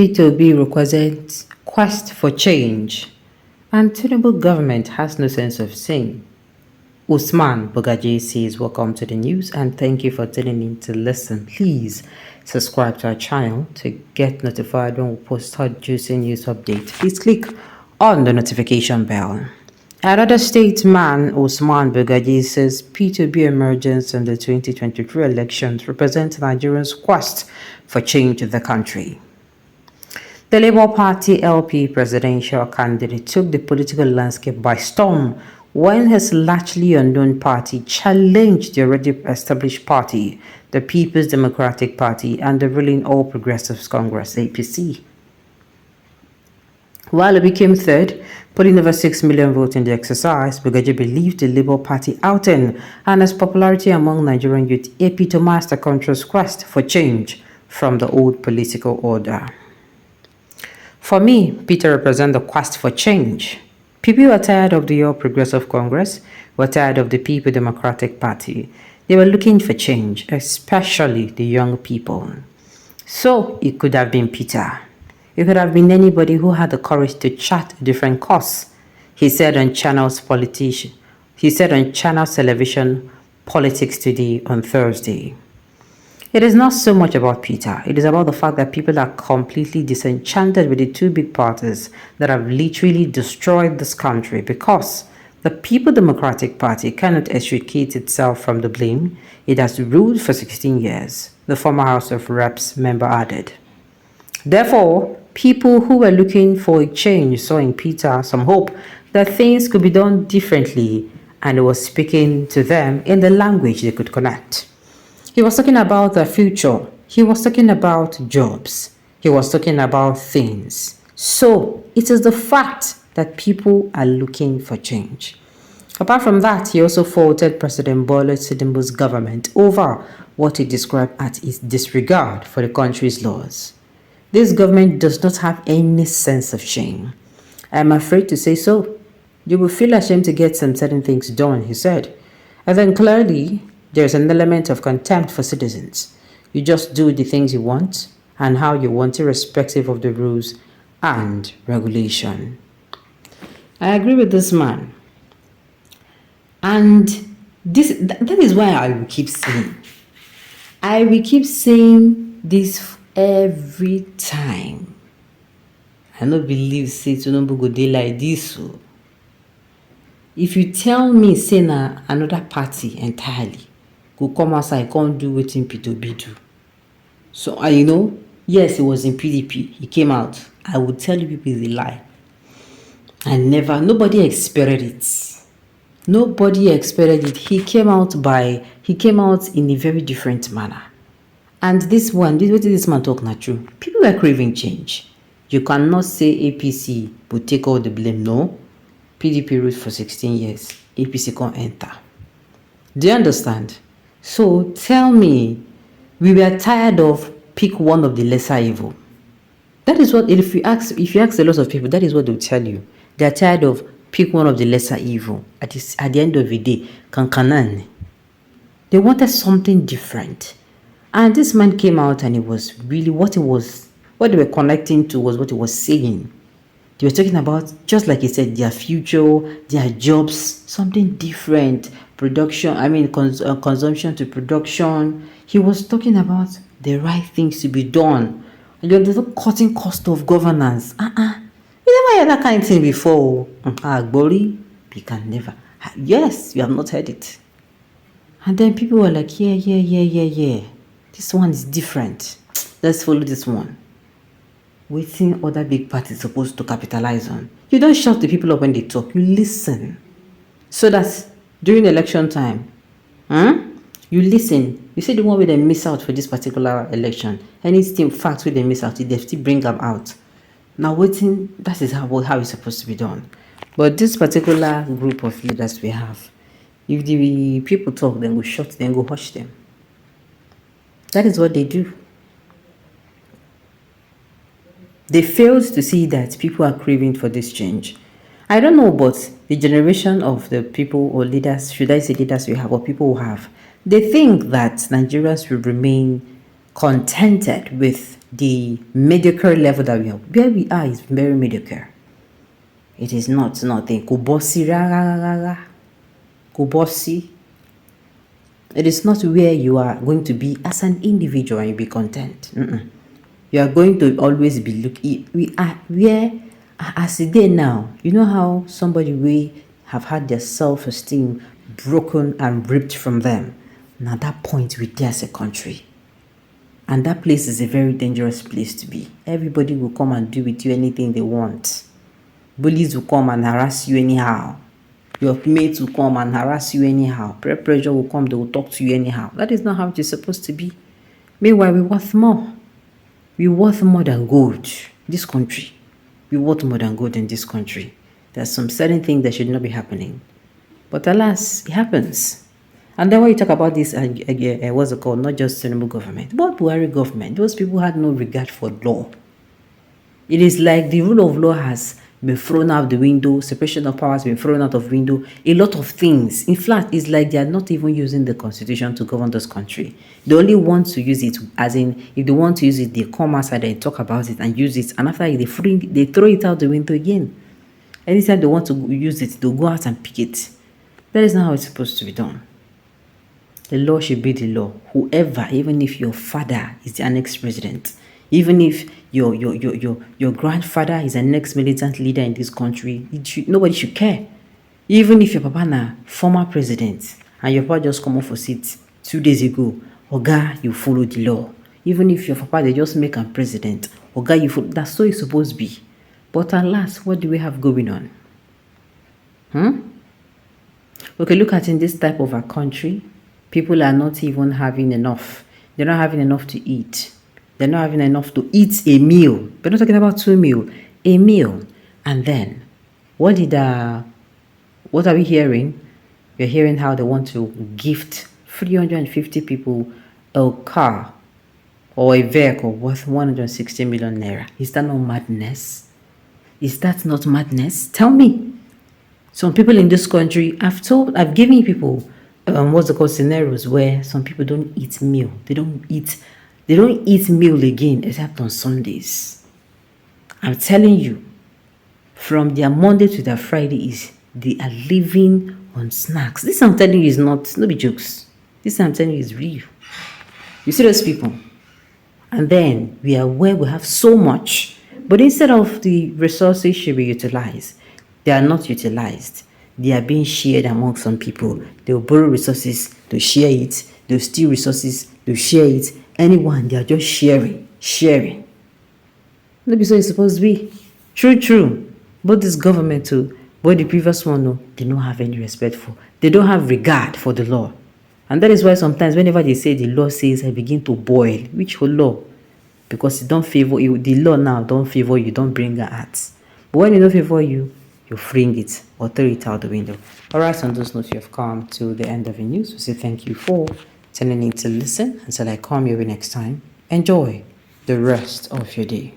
P2B represents quest for change, and TINUBU government has no sense of sin. Usman Bogaji says, welcome to the news and thank you for tuning in to listen. Please subscribe to our channel to get notified when we post hot juicy news updates. Please click on the notification bell. Another statesman, Usman Bogaji, says P2B emergence in the 2023 elections represents Nigerians' quest for change in the country. The Labour Party LP presidential candidate took the political landscape by storm when his largely unknown party challenged the already established party, the People's Democratic Party, and the ruling All Progressives Congress (APC). While he became third, pulling over 6 million votes in the exercise, Bogaji believed the Labour Party outing and his popularity among Nigerian youth epitomized the country's quest for change from the old political order. For me, Peter represents the quest for change. People were tired of the All Progressive Congress, were tired of the People Democratic Party. They were looking for change, especially the young people. So it could have been Peter. It could have been anybody who had the courage to chart a different course. He said on Channels Television Politics Today on Thursday. It is not so much about Peter. It is about the fact that people are completely disenchanted with the two big parties that have literally destroyed this country because the People Democratic Party cannot extricate itself from the blame. It has ruled for 16 years, the former House of Reps member added. Therefore, people who were looking for a change saw in Peter some hope that things could be done differently, and he was speaking to them in the language they could connect. He was talking about the future. He was talking about jobs. He was talking about things. So it is the fact that people are looking for change. Apart from that, he also faulted President Bola Tinubu's government over what he described as his disregard for the country's laws. This government does not have any sense of shame. I am afraid to say so. You will feel ashamed to get some certain things done, he said. And then clearly, there is an element of contempt for citizens. You just do the things you want and how you want, irrespective of the rules and regulation. I agree with this man. And that is why I will keep saying. I will keep saying this every time. I don't believe say TINUBU go dey like this. So if you tell me say na another party entirely go come outside, can't do what in P2B do. So yes, it was in PDP. He came out. I would tell you people it's a lie. Nobody expected it. Nobody expected it. He came out in a very different manner. And what did this man talk not true? People were craving change. You cannot say APC would take all the blame. No. PDP ruled for 16 years. APC can't enter. Do you understand? So tell me, we were tired of pick one of the lesser evil. That is what, if you ask a lot of people, that is what they'll tell you. They are tired of pick one of the lesser evil. At the end of the day, kankanan. They wanted something different. And this man came out and it was really what they were connecting to was what he was saying. They were talking about, just like he said, their future, their jobs, something different. Consumption to production. He was talking about the right things to be done. And there's a cutting cost of governance. We never heard that kind of thing before. Glory, we can never. Yes, you have not heard it. And then people were like, yeah. This one is different. Let's follow this one. Waiting other big parties supposed to capitalize on. You don't shut the people up when they talk. You listen. So that during election time, you listen. You say the one where they miss out for this particular election. Any facts where they miss out, they still bring them out. Now waiting, that is how it's supposed to be done. But this particular group of leaders we have, if the people talk, then we shut them, go hush them. That is what they do. They failed to see that people are craving for this change. I don't know, but the generation of the people or leaders, should I say leaders we have or people who have, they think that Nigerians will remain contented with the mediocre level that we have. Where we are is very mediocre. It is not nothing. Kubosi rara. Kubosi. It is not where you are going to be as an individual and you be content. You are going to always be looking. We are where as a day now. You know how somebody will have had their self-esteem broken and ripped from them. Now that point we there as a country. And that place is a very dangerous place to be. Everybody will come and do with you anything they want. Bullies will come and harass you anyhow. Your mates will come and harass you anyhow. Peer pressure will come, they will talk to you anyhow. That is not how it is supposed to be. Meanwhile, we're worth more. We're worth more than gold. This country. We're worth more than gold in this country. There's some certain things that should not be happening. But alas, it happens. And then when you talk about this, what's it called? Not just TINUBU government, but Buhari government. Those people had no regard for law. It is like the rule of law has been thrown out the window, separation of powers been thrown out of window, a lot of things. In fact, it's like they are not even using the constitution to govern this country. They only want to use it, as in, if they want to use it, they come outside and talk about it and use it, and after they throw it out the window again. Anytime they want to use it, they'll go out and pick it. That is not how it's supposed to be done. The law should be the law. Whoever, even if your father is the next president, even if your grandfather is the next militant leader in this country, nobody should care. Even if your papa na former president and your papa just come off for seat 2 days ago, Oga, you follow the law. Even if your papa they just make a president, Oga, you follow. That's so it's supposed to be. But alas, what do we have going on? Okay, look at in this type of a country, people are not even having enough. They're not having enough to eat. They're not having enough to eat a meal. We're not talking about 2 meals. A meal. And then, what are we hearing? We're hearing how they want to gift 350 people a car or a vehicle worth 160 million naira. Is that not madness? Is that not madness? Tell me. Some people in this country, I've given people scenarios where some people don't eat meal. They don't eat meal again except on Sundays. I'm telling you, from their Monday to their Friday they are living on snacks. This I'm telling you is no be jokes. This I'm telling you is real. You see those people? And then we are where we have so much, but instead of the resources should be utilized, they are not utilized. They are being shared among some people. They will borrow resources to share it. They'll steal resources to share it. Anyone, they are just sharing. Maybe so it's supposed to be. True. But this government too, but the previous one, no, they don't have any respect for. They don't have regard for the law. And that is why sometimes whenever they say the law says, I begin to boil. Which whole law? Because it don't favor you. The law now don't favor you. Don't bring your acts. But when it don't favor you, you fling it or throw it out the window. Alright, on those notes, you have come to the end of the news. We say thank you for turning in to listen. Until I come your way next time, enjoy the rest of your day.